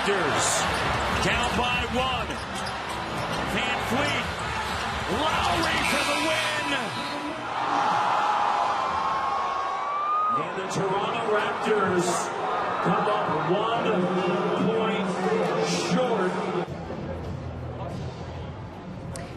Raptors down by one. Van Fleet, Lowry for the win. And the Toronto Raptors come up 1 point short.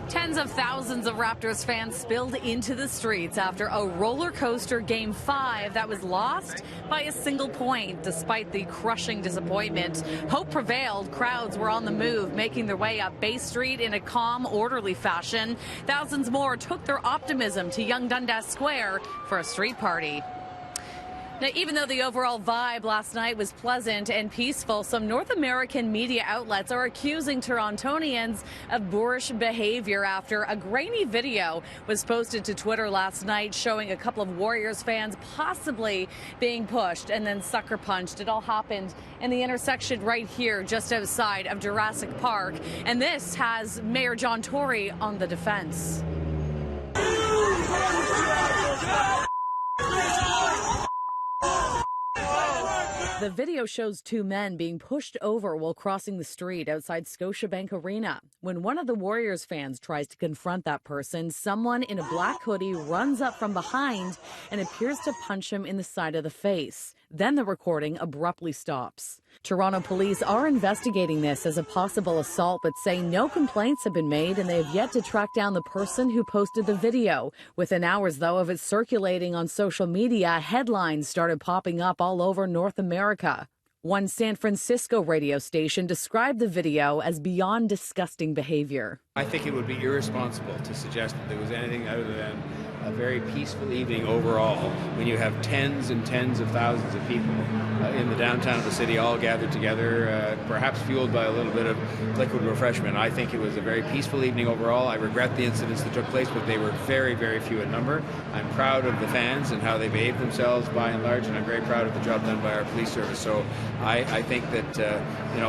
Tens of thousands of Raptors fans spilled into the streets after a roller coaster Game 5 that was lost by a single point. Despite the crushing disappointment, hope prevailed. Crowds were on the move, making their way up Bay Street in a calm, orderly fashion. Thousands more took their optimism to Yonge Dundas Square for a street party. Now, even though the overall vibe last night was pleasant and peaceful, some North American media outlets are accusing Torontonians of boorish behavior after a grainy video was posted to Twitter last night showing a couple of Warriors fans possibly being pushed and then sucker punched. It all happened in the intersection right here just outside of Jurassic Park. And this has Mayor John Tory on the defense. The video shows two men being pushed over while crossing the street outside Scotiabank Arena. When one of the Warriors fans tries to confront that person, someone in a black hoodie runs up from behind and appears to punch him in the side of the face. Then the recording abruptly stops. Toronto police are investigating this as a possible assault, but say no complaints have been made and they have yet to track down the person who posted the video. Within hours, though, of it circulating on social media, headlines started popping up all over North America. One San Francisco radio station described the video as beyond disgusting behavior. I think it would be irresponsible to suggest that there was anything other than a very peaceful evening overall when you have tens and tens of thousands of people in the downtown of the city all gathered together, perhaps fueled by a little bit of liquid refreshment. I think it was a very peaceful evening overall. I regret the incidents that took place, but they were very, very few in number. I'm proud of the fans and how they behaved themselves by and large, and I'm very proud of the job done by our police service. So I think that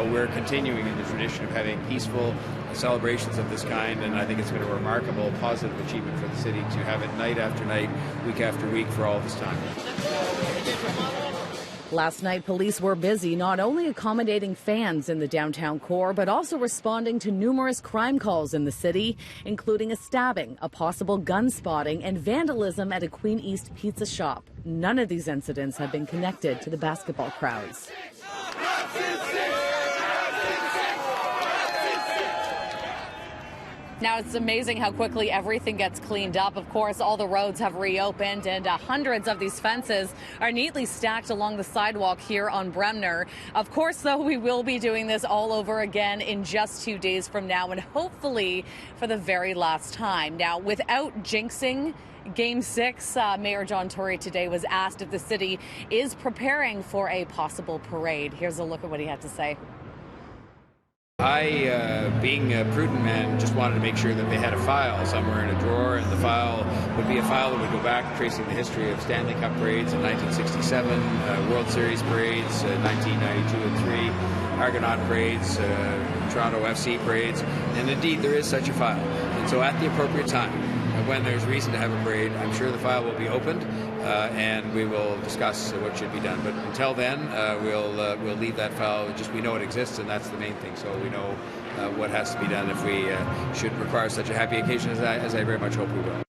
we're continuing in the tradition of having peaceful celebrations of this kind, and I think it's been a remarkable positive achievement for the city to have it night after night, week after week for all this time. Last night, police were busy not only accommodating fans in the downtown core, but also responding to numerous crime calls in the city, including a stabbing, a possible gun spotting, and vandalism at a Queen East pizza shop. None of these incidents have been connected to the basketball crowds. Now, it's amazing how quickly everything gets cleaned up. Of course, all the roads have reopened, and hundreds of these fences are neatly stacked along the sidewalk here on Bremner. Of course, though, we will be doing this all over again in just 2 days from now, and hopefully for the very last time. Now, without jinxing Game 6, Mayor John Tory today was asked if the city is preparing for a possible parade. Here's a look at what he had to say. I, being a prudent man, just wanted to make sure that they had a file somewhere in a drawer, and the file would be a file that would go back tracing the history of Stanley Cup parades in 1967, World Series parades, 1992 and 3, Argonaut parades, Toronto FC parades, and indeed there is such a file. And so at the appropriate time, when there's reason to have a parade, I'm sure the file will be opened and we will discuss what should be done. But until then, we'll leave that file. We know it exists, and that's the main thing. So we know what has to be done if we should require such a happy occasion as I very much hope we will.